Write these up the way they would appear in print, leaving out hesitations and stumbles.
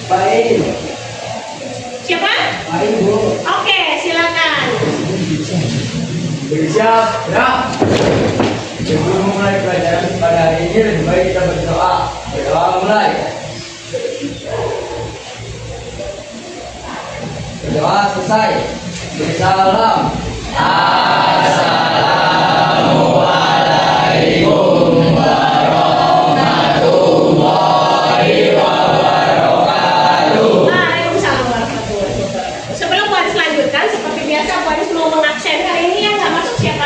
Baik. Siapa? Baik, Bu. Oke, silakan. Bersiap, gerak. Sebelum mulai pelajaran pada hari ini, lebih baik kita berdoa. Berdoa mulai. Berdoa selesai. Bersalam. Assalamualaikum warahmatullahi wabarakatuh. Waalaikumsalam warahmatullahi wabarakatuh. Sebelum Bu Anis lanjutkan, seperti biasa Bu Anis mau mengaksen hari ini yang nggak masuk siapa?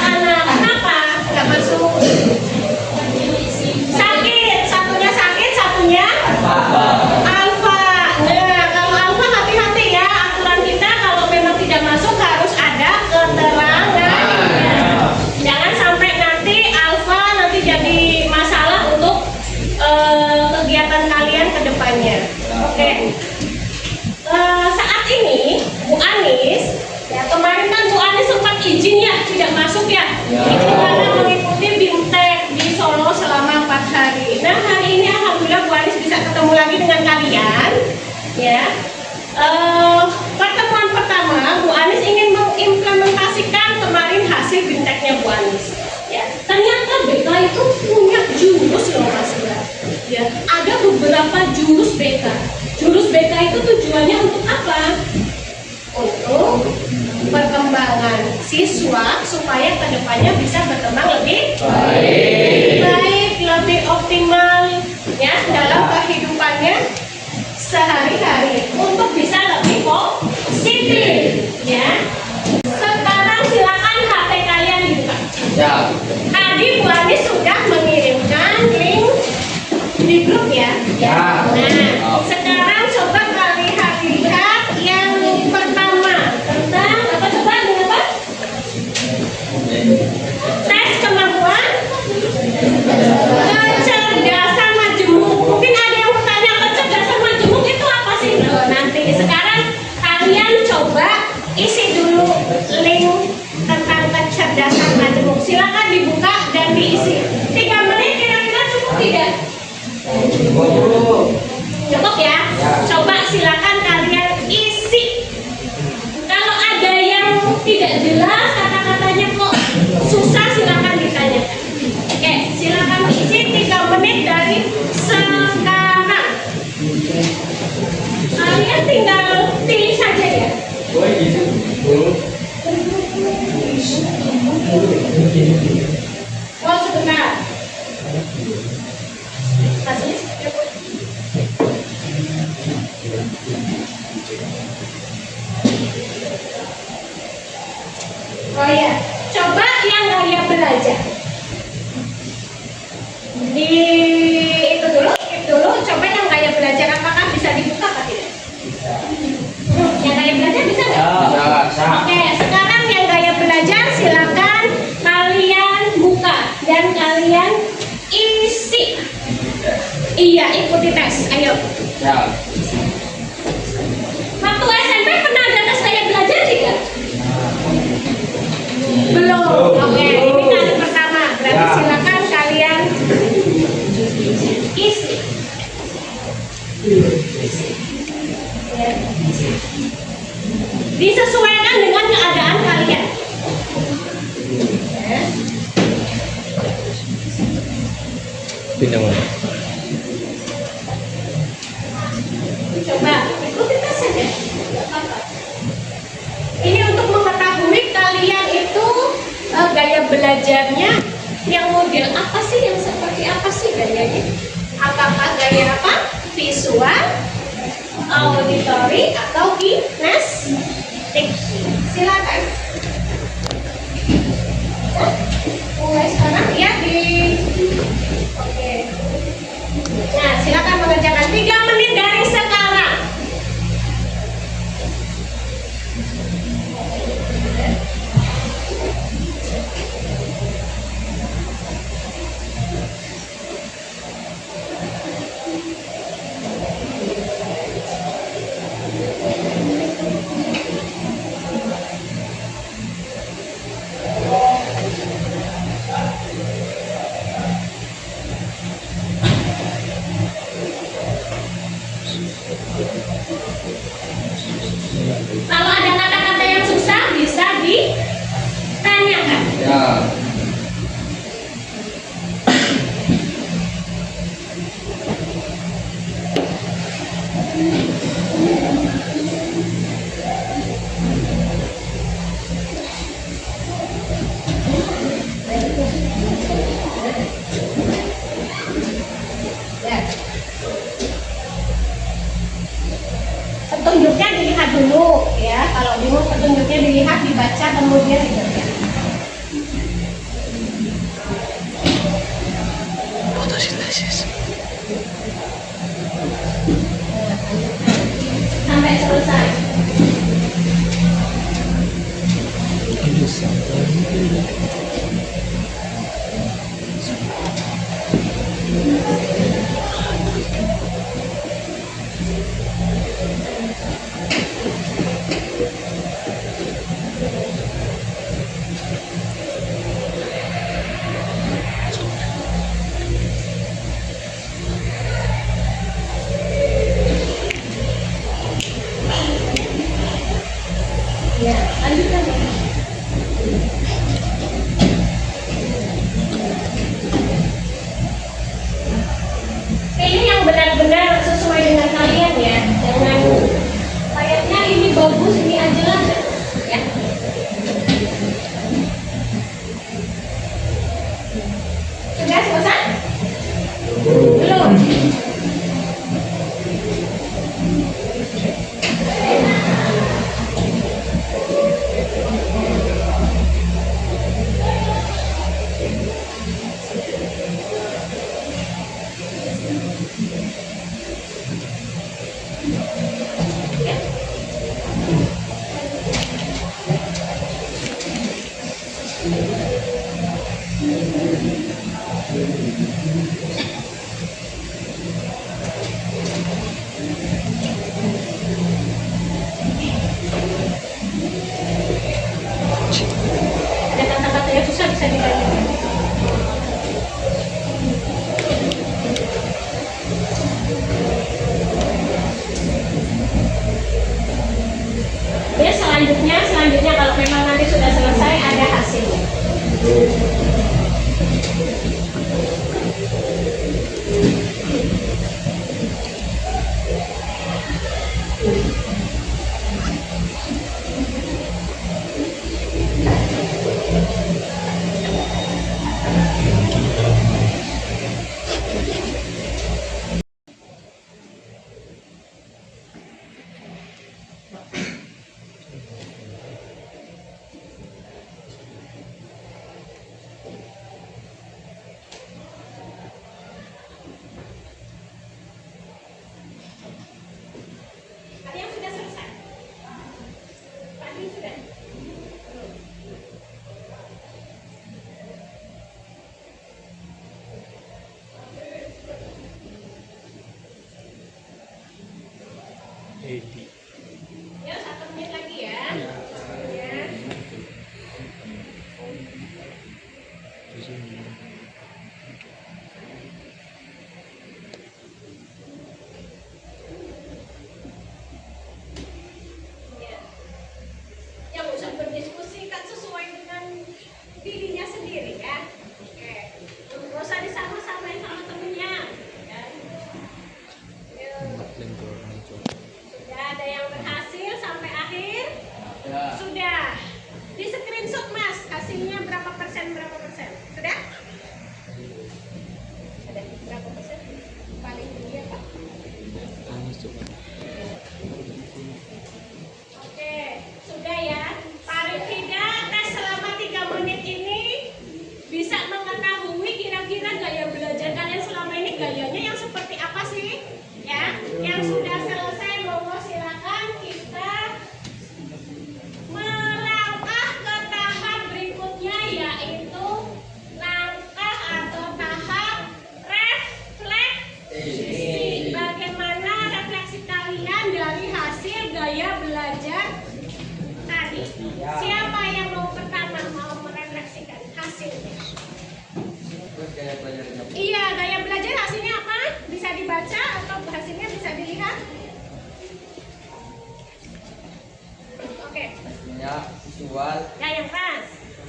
Anak, kenapa nggak masuk? Sakit, satunya sakit, satunya Alfa. Nah, kalau Alfa hati-hati ya, aturan kita kalau memang tidak masuk harus ada keterangan. Jangan sampai nanti Alfa nanti jadi masalah untuk kegiatan kalian ke depannya. Oke. Saat ini Bu Anis, ya kemarin kan Bu Anis sempat izin ya tidak masuk ya. Itu karena mengikuti BIMTEK di Solo selama 4 hari. Nah hari ini alhamdulillah Bu Anis bisa ketemu lagi dengan kalian. Ya. Pertemuan pertama Bu Anis ingin mengimplementasikan kemarin hasil BIMTEK-nya Bu Anis. Ya, ternyata BK itu punya jurus loh Mas ya. Ya, ada beberapa jurus BK. Jurus BK itu tujuannya untuk apa? Untuk perkembangan siswa supaya kedepannya bisa berkembang lebih baik, lebih optimal ya dalam kehidupannya sehari-hari untuk bisa lebih positif ya. Sekarang silakan HP kalian dibuka. Ya. Tadi Bu Anis sudah mengirimkan link di grup ya. Ya. Nah, sekarang coba kalian lihat yang pertama tentang apa coba dengan apa? Tes kemampuan kecerdasan majemuk. Mungkin ada yang bertanya kecerdasan majemuk itu apa sih? Loh, nanti sekarang kalian coba isi dulu link tentang kecerdasan majemuk. Silakan dibuka dan diisi. 3 menit kira-kira cukup tidak? Cukup ya? Coba silakan kalian isi. Kalau ada yang tidak jelas kata-katanya kok susah silakan ditanyakan. Oke, silakan isi 3 menit dari sekarang. Kalian tinggal pilih saja ya. Oh sebentar. Kasih. Oh ya, coba yang gaya belajar. Di itu dulu, skip dulu. Coba yang gaya belajar apakah bisa dibuka atau tidak? Yang gaya belajar bisa nggak? Oke, sekarang yang gaya belajar silakan kalian buka dan kalian isi. Iya, ikuti tes. Ayo. Waktu SMP pernah ada tes gaya belajar tidak? Belum. Oke, ini kali pertama. Berarti silakan kalian isi. Ya. Disesuaikan dengan keadaan kalian. Ya. Pindah mana? Coba ikuti tes saja. Nggak apa-apa. Ini untuk mengetahui kalian itu gaya belajarnya yang model apa sih, yang seperti apa sih gayanya? Apakah gaya apa? Visual, auditory, atau kinestetik? Silakan. Mulai sekarang ya di. Oke. Nah, silakan mengerjakan 3 menit dari sekarang. bingung petunjuknya dilihat, dibaca, kemudian dikerjakan. Fotosintesis. Sampai selesai. Ya, lanjutkan. Ini yang benar-benar sesuai dengan kalian ya. Jangan kayaknya ini bagus, ini aja lah. Ya. Sudah selesai? Belum. Ada kata-kata yang susah bisa dibaca. Ya, selanjutnya kalau memang nanti sudah selesai ada hasilnya. Ada yang sudah selesai? Pak Din sudah? Edi. Ya, 1 menit lagi ya. Ya. Ya. Yang usah berdiskusi kan sesuai dengan dirinya sendiri ya. Oke. Nggak usah disama-samain sama temennya. Ya. Ya. Sudah ada yang berhasil sampai akhir? Ya. Sudah. Di screenshot Mas, hasilnya berapa persen? Sudah? Ada berapa persen? Paling tinggi apa? Oke, sudah ya. Paling tidak tes selama 3 menit ini bisa mengetahui kira-kira gaya belajar kalian selama ini gayanya yang seperti apa sih? Ya, yang sudah selesai monggo silakan kita melangkah ke tahap berikutnya, yaitu langkah atau tahap refleksi. Bagaimana refleksi kalian dari hasil gaya belajar tadi? Siapa yang mau pertama mau merefleksikan hasilnya? Terus kayak pelajarannya. Iya, gaya belajar hasilnya apa? Bisa dibaca atau hasilnya bisa dilihat? Oke, Hasilnya visual ya yang keras.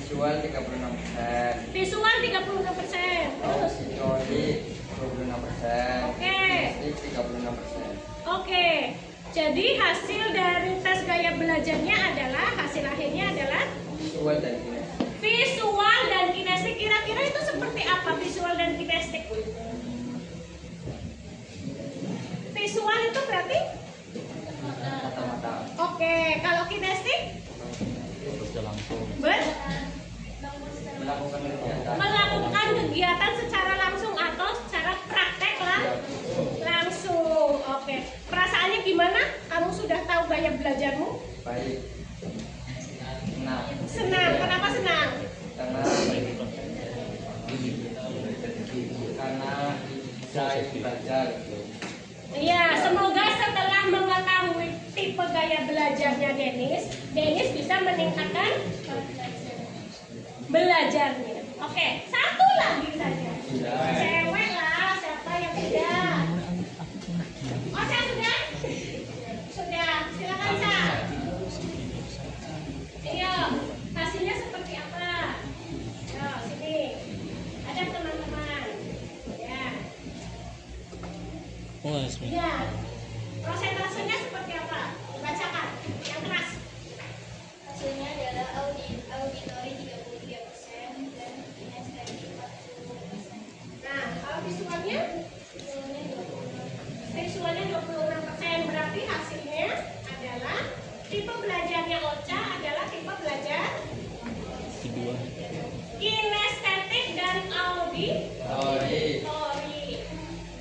36%. Visual 36%. Terus? Auditory 26%. Oke. Kinestik 36%. Oke. Jadi hasil dari tes gaya belajarnya adalah, hasil akhirnya adalah Visual dan kinestik. visual dan kinestik. Kira-kira itu seperti apa visual dan kinestik? Visual itu berarti? Kata-kata. Oke. Kalau kinestik? belajarmu? Baik. Nah, Senang. Kenapa senang? karena saya belajar. Iya, semoga setelah mengetahui tipe gaya belajarnya Dennis, Dennis bisa meningkatkan belajarnya. Oke, satu lagi saja. Cewek lah, siapa yang tidak? Oh, saya sudah? Sudah, silakan Sa. Iya, hasilnya seperti apa? Yo, sini. Ada teman-teman. Ya. Ya. Prosentasenya seperti apa? Bacakan. Yang keras. Hasilnya adalah auditori 33% dan kinestetik 40%. Nah, kalau visualnya? Visualnya 26%. Visualnya 26%. Berarti hasilnya adalah tipe belajarnya Ocha adalah tipe belajar Kedua. kinestetik dan auditori.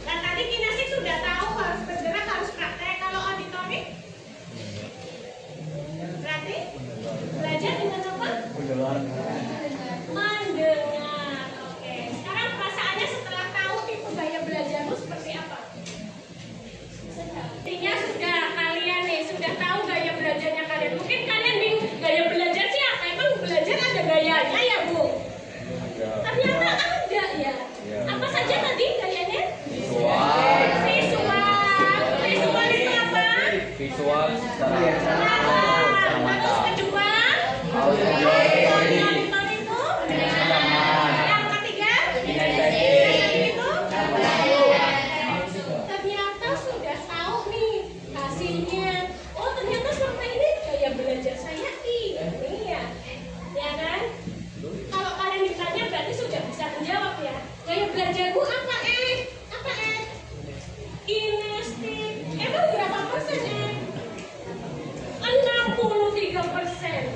Nah, tadi kinestetik sudah tahu harus bergerak, harus praktek. Kalau auditori? Berarti belajar dengan apa? Mendengar. Oke. Sekarang perasaannya setelah tahu tipe gaya belajarmu seperti apa? Artinya sudah kalian nih sudah tahu gaya belajarnya kalian. Mungkin kalian bingung gaya belajar sih apa? Emang belajar ada gayanya ya Bu? Ternyata ada ya. Apa saja tadi gayanya? Visual. Visual itu apa? Visual secara Terus kedua, auditori. auditori itu. Yang ketiga, Kinestetik. itu. Ternyata sudah tahu nih hasilnya. Oh, ternyata selama ini gaya belajar saya ini ya. Ya kan? Kalau kalian ditanya berarti sudah bisa menjawab ya. Gaya belajarmu apa Apa Kinestik. Emang berapa persen 63%.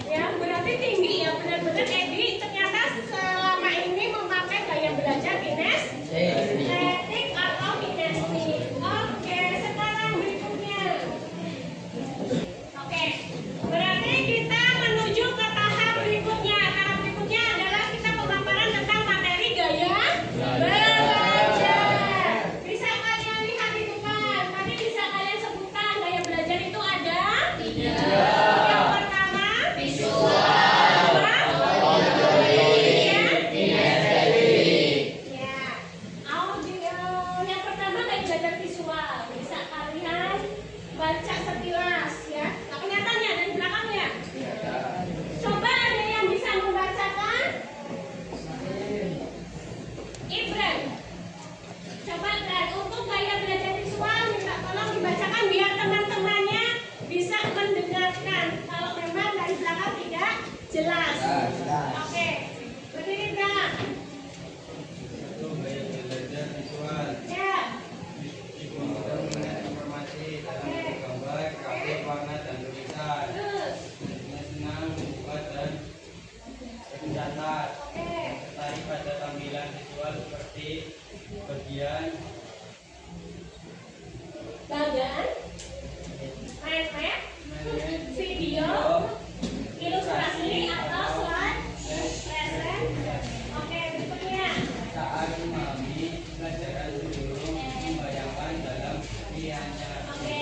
Ya, berarti tinggi ya benar-benar Edi ternyata selama ini memakai gaya belajar kinestetik atau kinestik. Oke, sekarang berikutnya. Oke, berarti kita menuju ke tahap berikutnya. Tahap berikutnya adalah kita pemaparan tentang materi gaya belajar. Bisa kalian lihat di depan. Tadi bisa kalian sebutkan gaya belajar itu ada? Yang pertama, visual. Ya, audio. Yang pertama gaya belajar visual. Bisa kalian baca sekilas ya. Nah, kelihatannya dari belakangnya. Coba ada yang bisa membacakan? Ibran. Coba Dan, untuk gaya belajar visual minta tolong dibacakan biar teman-temannya bisa mendengarkan. Kalau memang dari belakang tidak jelas. Oke. Berdiri Bang. Belajar visual. Ya. Mengenai informasi dalam bentuk gambar, grafik, warna, dan tulisan. Terus. Senang membuat dan mencatat. Oke. Tertarik pada tampilan visual seperti bagian Bagan. Main video, ilustrasi atau slide present. Oke, berikutnya. saat memahami pelajaran sebelum membayangkan dalam pikirannya. Oke.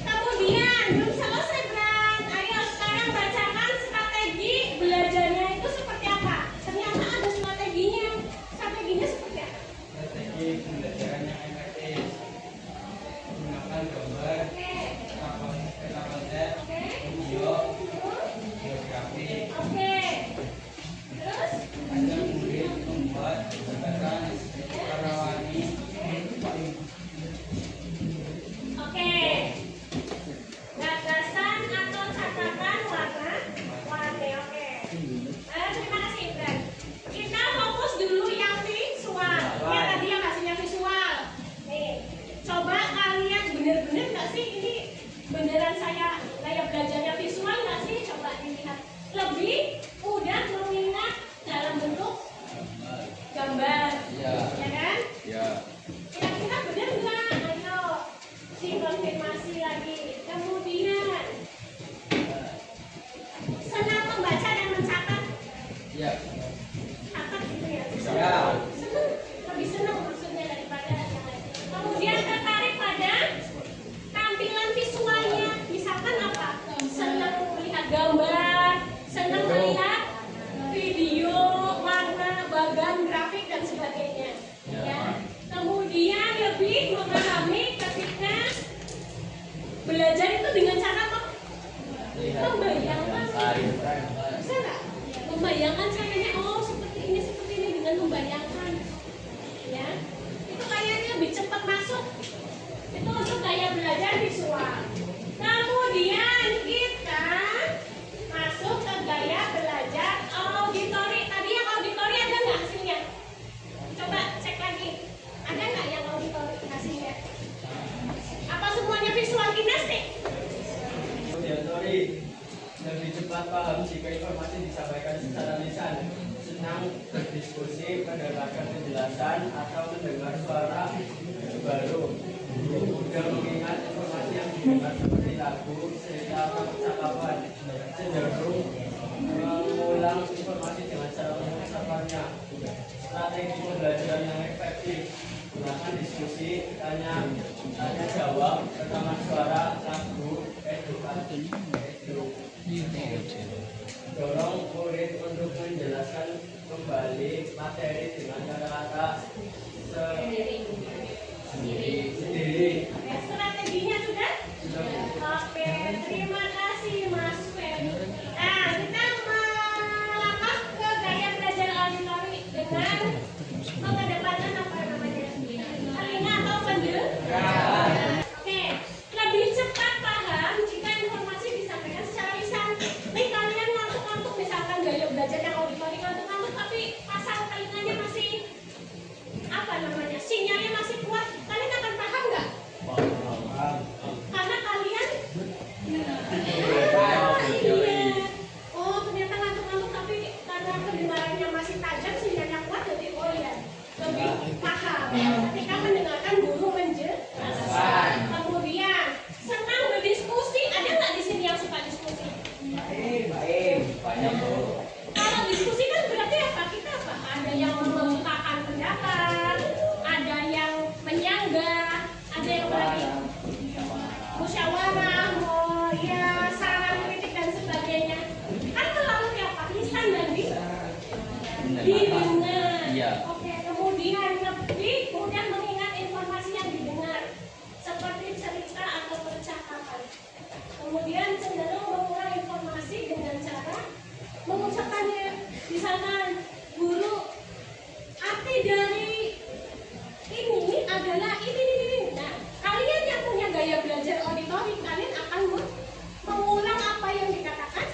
Kemudian belum selesai Bran. Ayo sekarang bacakan strategi belajarnya itu seperti apa. Ternyata ada strateginya. Strateginya seperti apa? Strategi belajar penjelasan atau mendengar suara baru. Juga mengingat informasi yang didengar seperti lagu, cerita, atau percakapan. Cenderung mengulang informasi dengan cara mengucapkannya. Strategi pembelajaran yang efektif. Gunakan diskusi, tanya jawab, rekaman suara, lagu, edukasi. Dorong murid untuk menjelaskan kembali materi dengan kata-kata sendiri. Oke, strateginya sudah? Oke, terima kasih Mas Ferry. Nah, kita melangkah ke gaya belajar auditori dengan mengedepankan apa namanya? Telinga atau pendengaran. Oke, lebih cepat paham jika informasi disampaikan secara lisan. Nih kalian ngantuk-ngantuk misalkan gaya belajar yang auditori ngantuk-ngantuk tapi pasang telinganya masih apa namanya? Sinyalnya masih kuat. Kalian akan paham nggak? Karena kalian iya. Oh, ternyata ngantuk-ngantuk tapi karena pendengarannya masih tajam sinyalnya kuat jadi oh ya lebih paham ketika mendengarkan guru menjelaskan. Kemudian senang berdiskusi. Ada nggak di sini yang suka diskusi? Banyak tuh. Kalau diskusi kan berarti apa? Kita apa? Ada yang mengungkapkan pendapat, ada yang menyanggah, ada yang lagi musyawarah, oh ya saran kritik dan sebagainya. Kan melalui apa? Lisan dan didengar. Iya. Oke, kemudian lebih mudah mengingat informasi yang didengar seperti cerita atau percakapan. Kemudian cenderung mengulang informasi dengan cara mengucapkannya. Misalkan guru, arti dari ini adalah ini. Nah, kalian yang punya gaya belajar auditori, kalian akan mengulang apa yang dikatakan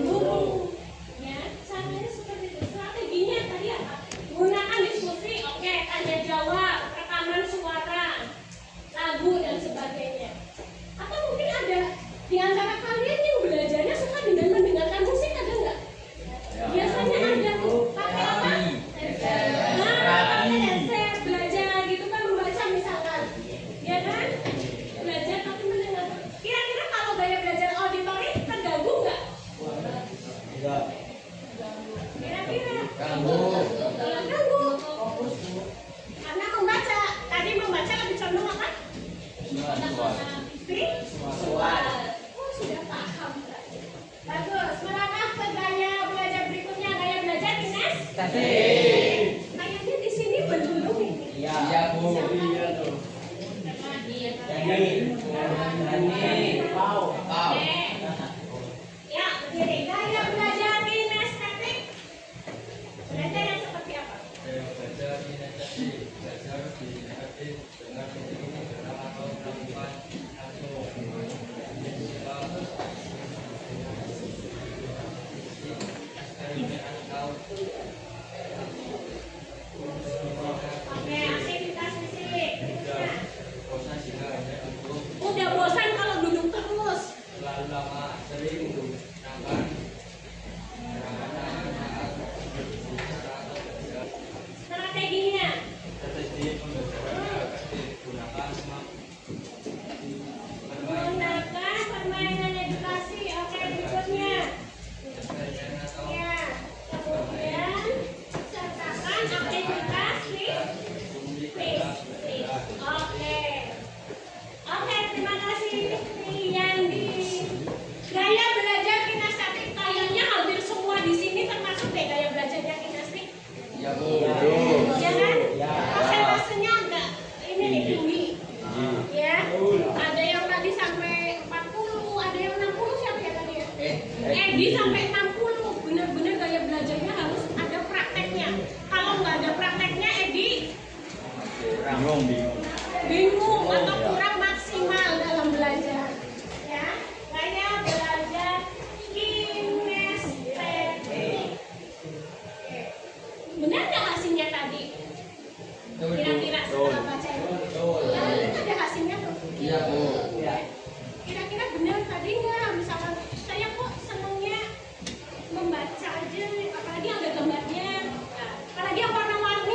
guru. Ya, caranya seperti itu. Strateginya tadi apa? Gunakan diskusi, oke, tanya jawab, rekaman suara, lagu dan sebagainya. Atau mungkin ada di antara kalian yang belajarnya suka dengan mendengarkan musik, ada nggak? Biasanya ada tuh pakai apa? Nah, pakai headset, belajar gitu kan, membaca misalkan, ya kan? Belajar tapi mendengar. Kira-kira kalau gaya belajar auditori terganggu nggak? Kira-kira? Terganggu. Karena membaca, tadi membaca lebih condong apa? Visual. Oh, sudah paham. Bagus. Melangkah ke gaya belajar berikutnya, gaya belajar kinestetik. Kayaknya di sini belum ini. Iya, Bu. Iya tuh. Oke. Ya, berdiri. Gaya belajar kinestetik. Belajar yang seperti apa? Belajar dengan bergerak atau melakukan Oke, aktivitas fisik. Udah bosan kalau duduk terus. terlalu lama sering menggunakan Strateginya. strategi pembelajarannya agar digunakan Menggunakan permainan edukasi. Oke, berikutnya. Ya, kemudian sertakan aktivitas fisik. Oke. Oke, terima kasih Yandi. Gaya belajar kinestetik kayaknya hampir semua di sini termasuk deh gaya belajarnya kinestetik. ya Bu. Ya kan? Persentasenya agak ini nih tinggi. Ya. Ada yang tadi sampai 40, ada yang 60 siapa ya tadi ya? Edi sampai 60. Benar-benar gaya belajarnya harus ada prakteknya. Kalau nggak ada prakteknya, Edi bingung atau kurang maksimal dalam belajar. Ya, gaya belajar kinestetik. Oke. Benar nggak hasilnya tadi? Kira-kira setelah baca ini? Ada hasilnya tuh? Iya, Bu. Kira-kira benar tadi nggak? Misalkan saya kok senangnya membaca aja, apalagi ada gambarnya, apalagi yang warna-warni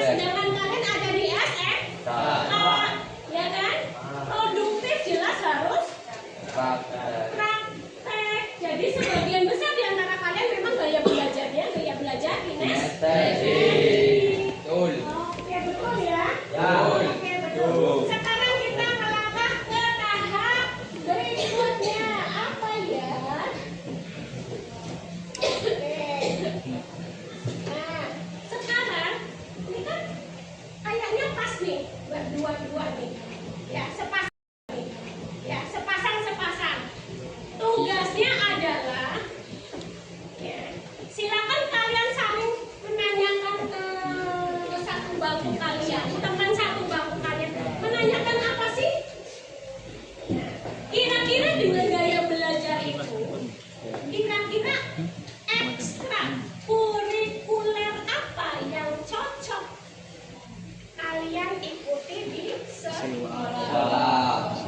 sedangkan kalian ada di SM, ya kan? Produktif jelas harus praktek. Jadi sebagian besar di antara kalian memang gaya belajarnya gaya belajar kinestetik. Oke, betul ya? Oke, betul. Sekarang kita melangkah ke tahap berikutnya. Apa ya? Nah, sekarang ini kan kayaknya pas nih buat dua-dua nih. Ya, sepasang nih. Ya, sepasang. Tugasnya adalah ya, silakan kalian saling menanyakan ke satu bangku kalian, teman satu bangku kalian, menanyakan apa sih? Nah, kira-kira dengan gaya belajar itu, kira-kira ekstra kurikuler apa yang cocok kalian ikuti di sekolah?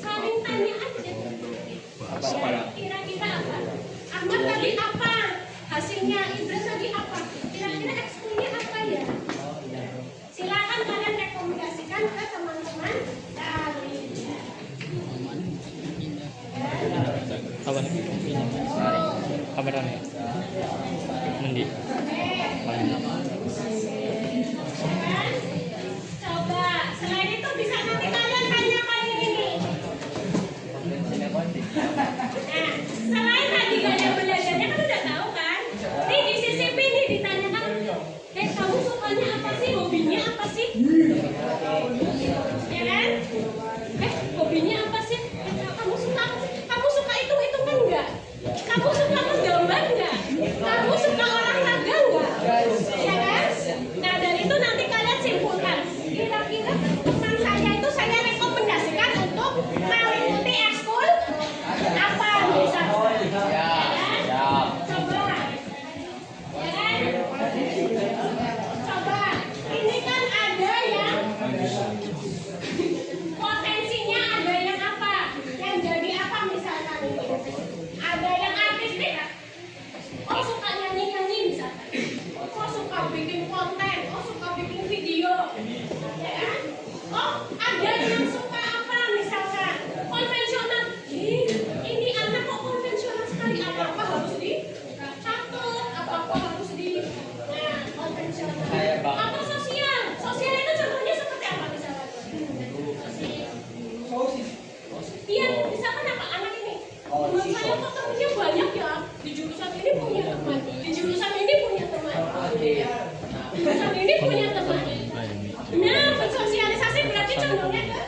Saling tanya aja. Ya, kira-kira apa? Ahmad tadi apa? Hasilnya Idris tadi apa? Kira-kira ekskulnya apa ya? Silakan kalian rekomendasikan ke teman-teman kalian. Apa nih? Kameranya. Nanti. Coba selain itu bisa nanti kalian tanyakan ini. Nah, selain tadi gaya belajarnya kan udah tahu kan? Nih di CCP nih ditanyakan, kamu sukanya apa sih? Hobinya apa sih? Ya kan? Hobinya apa sih? Kamu suka apa sih? Kamu suka hitung-hitungan enggak? Kamu suka menggambar enggak? Kamu suka olahraga enggak? Ya kan? Nah, dari itu nanti kalian simpulkan. Kira-kira teman saya itu saya rekomendasikan untuk mengikuti ekskul apa misalnya? Ya kan? Coba. Ya kan? Coba. Ini kan ada yang potensinya ada yang apa? Yang jadi apa misalkan ini? Ada yang artistik. Oh suka nyanyi-nyanyi misalkan. Oh suka bikin konten. Oh suka bikin video. Ya kan? Oh ada yang suka apa misalkan? Konvensional. Ini anak kok konvensional sekali. Apa-apa harus dicatat. Apa-apa harus di konvensional. Atau sosial. Sosial itu contohnya seperti apa misalkan? Iya, misalkan apa anak ini? Teman saya kok temannya banyak ya. Di jurusan ini punya teman. Di jurusan ini punya teman. Jurusan ini punya teman. Nah, bersosialisasi berarti contohnya ke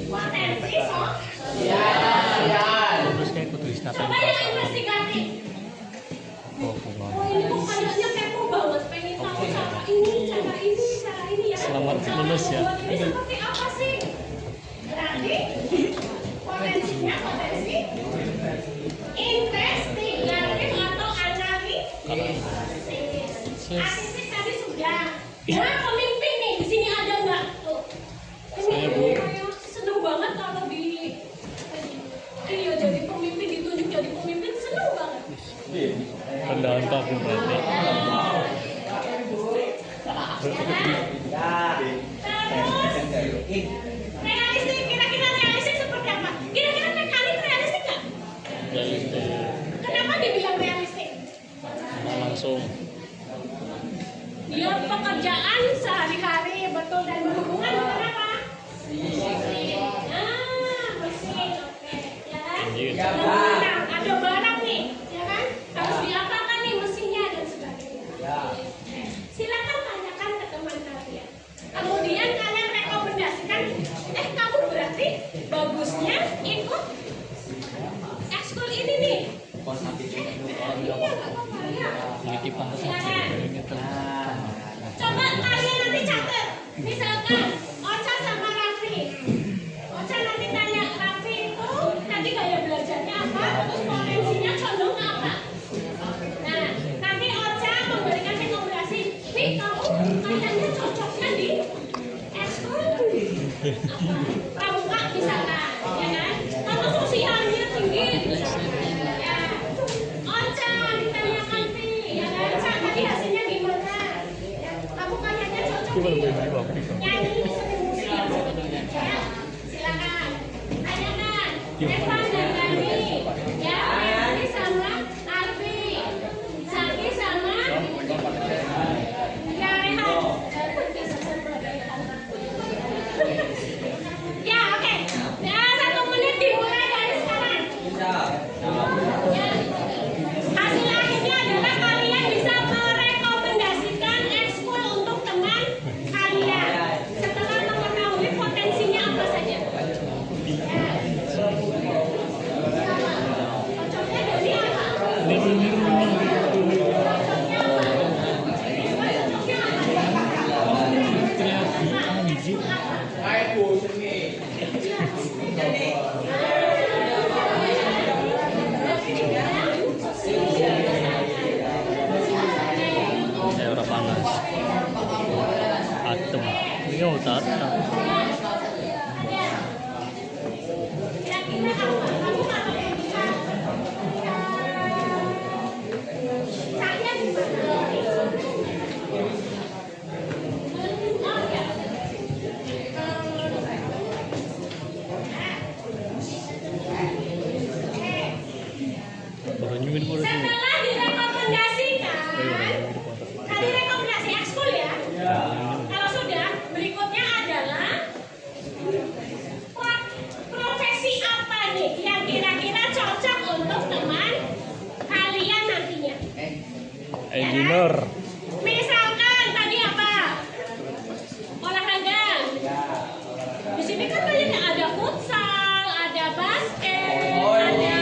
potensi Terus kayak kudu istirahat. coba yang investigatif. Oh ini kok kayaknya kepo banget, pengen tahu cara ini ya. Selamat lulus ya. Ini seperti apa sih? Berarti potensinya potensi investigatif atau analisis. Analisis tadi sudah. Nah pemimpin nih di sini ada nggak tuh? Ini kayak seneng banget kalau iya jadi pemimpin ditunjuk jadi pemimpin seneng banget. Rendahan kamu berarti. Terus realistik, kira-kira realistik seperti apa? Kira-kira mekanik realistik nggak? Realistis. Kenapa dibilang realistik? Langsung. Ya pekerjaan sehari-hari betul dan berhubungan dengan apa? Mesin, oke, ya kan? Nah, ada barang nih, ya kan? Harus diapakan nih mesinnya dan sebagainya. Silakan tanyakan ke teman kalian. Kemudian kalian rekomendasikan, kamu berarti bagusnya ikut ekskul ini nih. Iya nggak apa-apa ya. Ini kipas Coba kalian nanti catat. Misalkan Ocha sama Raffi. Ocha nanti tanya Raffi itu nanti gaya belajarnya apa, terus potensinya condong ke apa. Nah, nanti Ocha memberikan rekomendasi. Nih kamu kayaknya cocoknya di ekskul pramuka misalkan, ya kan? Atau sosialnya tinggi misalkan. Ya. Ocha ditanyakan nih, ya kan? Tadi hasilnya gimana? Coba lebih baik. Nyanyi seni musik. Ya, silakan. Tanyakan. Evan dan Dani. Ya, Dani sama Alfi. Saki sama ya, Rehan. Ya, oke. Ya, 1 menit dimulai dari sekarang. Ya. Hasil akhirnya adalah kalian bisa merekomendasikan ekskul untuk teman kalian setelah mengetahui potensinya apa saja. Ya. Cocoknya dari apa? Saya udah panas. Atem. Ini mau tatap. Kira-kira apa? Kamu kalau bisa saya gimana? Oh ya. Baru nyumin baru nyumin. Setelah direkomendasikan, tadi rekomendasi ekskul ya. Kalau sudah, berikutnya adalah profesi apa nih yang kira-kira cocok untuk teman kalian nantinya. Engineer. Misalkan tadi apa? Olahraga. Di sini kan banyak ada futsal, ada basket, ada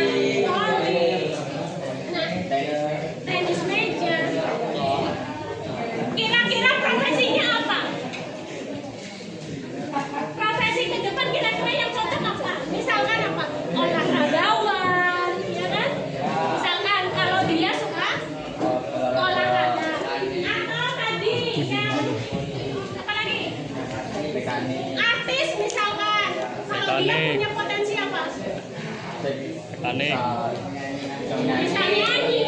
volley. Nah, tenis meja. Kira-kira profesinya apa? Profesi ke depan kira-kira yang cocok apa? Misalkan apa? Olahragawan, ya kan? Misalkan kalau dia suka olahraga. Atau tadi yang apa lagi? Artis misalkan. Kalau dia Mekanik. punya potensi apa? Mekanik. Bisa nyanyi,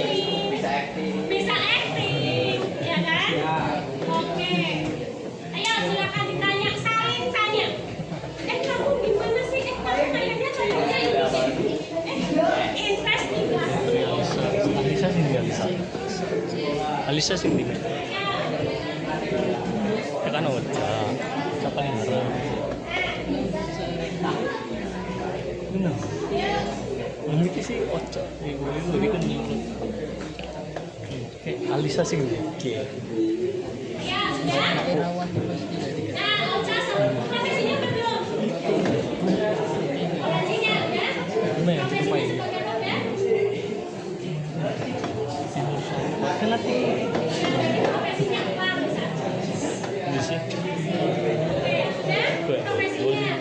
Bisa acting. ya kan? Oke. Ayo silakan ditanya, saling tanya. Kamu gimana sih? Kamu kayaknya cocoknya ini. Investigasi. Alisa sih nggak bisa. Alisa sih nggak bisa. Ya kan Ocha. Siapa yang ngarang? Benar. Yang itu sih Ocha. Ibu lebih kan kayak Alisa sih nggak. Ya, sudah. Nah, Ocha profesinya belum. Profesinya udah. Profesinya sebagai apa? Kenapa? Profesinya apa misalnya? Di sih. Oke, sudah. Profesinya.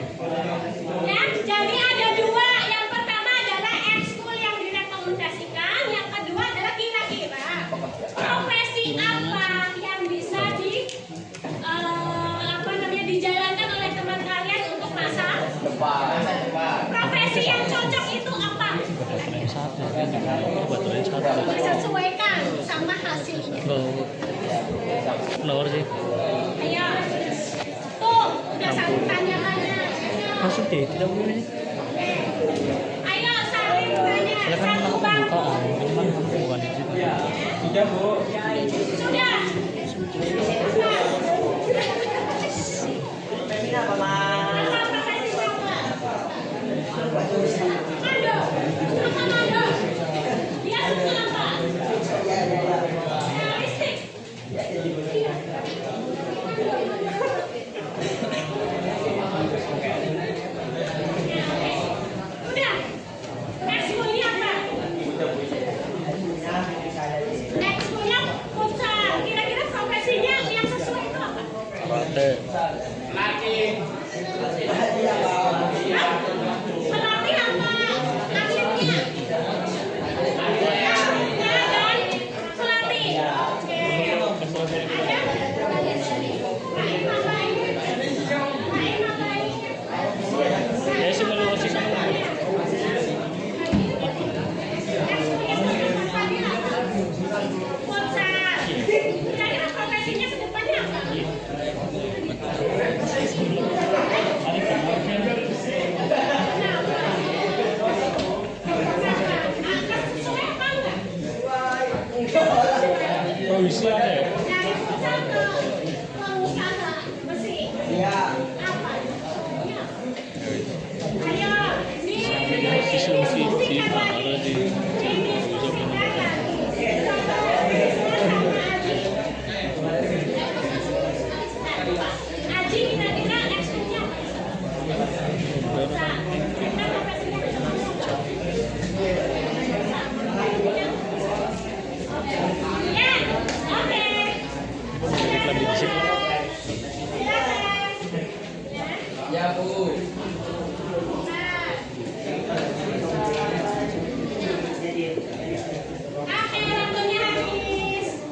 Ya, jadi ada 2. Yang pertama adalah ekskul yang direkomendasikan. Yang kedua adalah kira-kira profesi apa yang bisa dijalankan oleh teman kalian untuk masa Depan. profesi yang cocok itu apa? Tren satu. Coba tren satu. Disesuaikan sama hasilnya. Nomor sih. Ayo. Tuh, udah satu tanya-tanya. Maksudnya tidak boleh. Ayo saling tanya. Saya kan Satu aku bangku. buka, cuman bukan di situ. Sudah, Bu. Sudah. Profesinya apa, Mas? Apa profesi apa? Mando. Apa Mando? Dia suka apa? Realistik. Iya. Udah. Ekskulnya apa? Ekskulnya futsal. Kira-kira profesinya yang sesuai itu apa? Karate. Pelatih apa? Atletnya? Ya kan? Pelatih. Oke. Ada? Lain ngapain? Lain ngapain? Ya sih kalau sih sama. Ekskulnya ke depan tadi apa? Futsal. Kira-kira profesinya ke depannya apa? bisa ke pengusaha mesin. Iya. Apa? Ayo, Si Pak ada di Aji kira-kira ekskulnya apa? Ya, oke. iklan di sini. Ya, Bu. Oke, waktunya habis.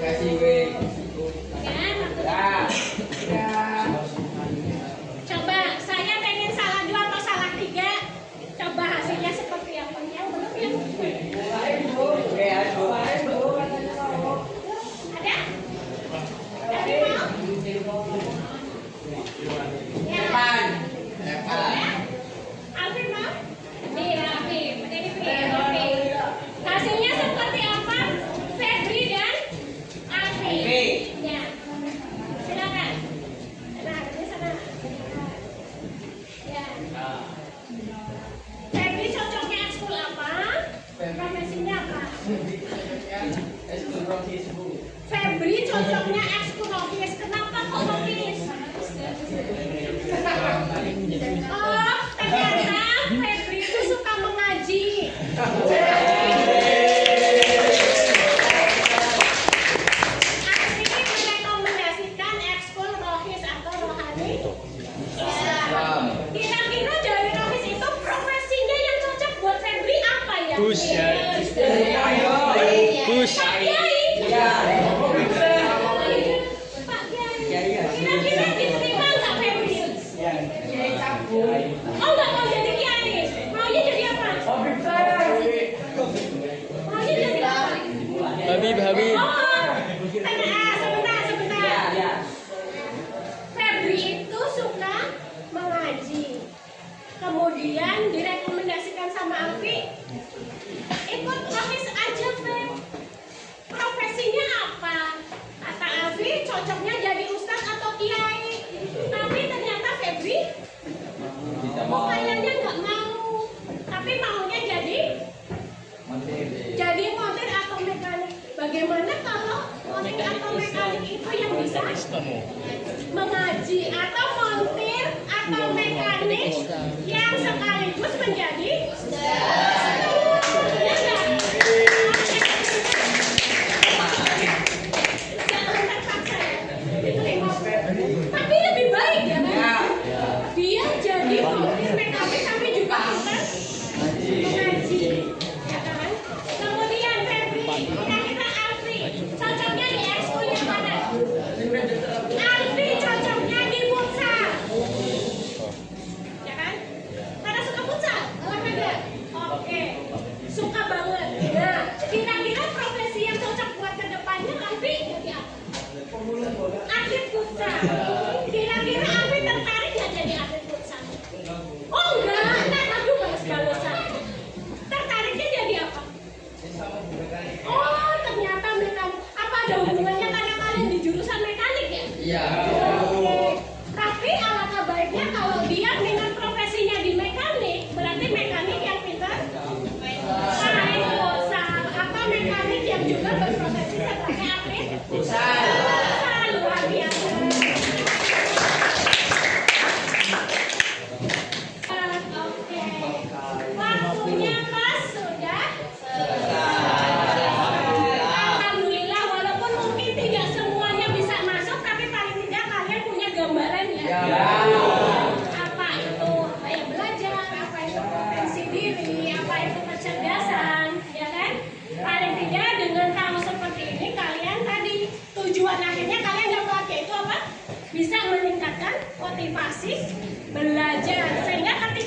Kasih, Wei. Ya, waktunya. Coba, saya pengen salah 2 atau salah 3. Coba hasilnya seperti apa? Yang belum ya? Oke, ayo. Ada? Ada mau? Ya. Depan. Depan. Alvin mau? Iya, Alvin. Ini Alvin. Hasilnya seperti apa? Febri dan Alvin. Alvin. Ya. Silakan. Nah, di sana. Ya. Febri cocoknya ekskul apa? Profesinya apa? Febri cocoknya ekskul rohis. Kenapa kok rohis? Oh, ternyata Febri itu suka mengaji. Asri merekomendasikan ekskul rohis atau rohani. Kira-kira dari rohis itu profesinya yang cocok buat Febri apa ya? Gus ya. Gus. Pak Kiai. Ya. Pak Kiai. Kira-kira diterima nggak Febri? Oh, nggak mau jadi kiai. Maunya jadi apa? Maunya jadi apa? Habib. Oh, sebentar. Febri itu suka mengaji. Kemudian direkomendasikan sama Alfi, ikut rohis aja, Feb. Profesinya apa? Kata Alfi, cocoknya jadi ustadz atau kiai. Tapi ternyata Febri kayaknya nggak mau. Tapi maunya jadi montir atau mekanik. Bagaimana kalau montir atau mekanik itu yang bisa mengaji, atau montir atau mekanik yang sekaligus menjadi ya nggak? Jangan terpaksa ya. Diterima. Tapi lebih baik ya kan? Dia jadi montir mekanik tapi juga bisa mengaji, ya kan? Kemudian Febri, kira-kira Alfi cocoknya di ekskulnya mana? Alfi cocoknya di futsal, ya kan? Karena suka futsal, olahraga. Oke, suka banget. Nah, kira-kira profesi yang cocok buat kedepannya Alfi jadi apa? Atlet futsal. Kira-kira Alfi tertarik nggak jadi atlet futsal? Oh enggak, aduh balas-balasan. Tertariknya jadi apa? Oh, ternyata mekanik. Apa ada hubungannya karena kalian di jurusan mekanik ya? Iya. Oke. Tapi alangkah baiknya kalau dia minat profesinya di mekanik, berarti mekanik yang pintar main futsal, atau mekanik yang juga berprofesi sebagai atlet futsal. Luar biasa. Oke. Waktunya pas sudah. Alhamdulillah, walaupun mungkin tidak semuanya bisa masuk, tapi paling tidak kalian punya gambaran ya. Apa itu kayak belajar, apa itu potensi diri, apa itu kecerdasan, ya kan? Paling tidak dengan tahu seperti ini, kalian tadi tujuan akhirnya kalian dapat yaitu apa? Bisa meningkatkan motivasi belajar, sehingga ketika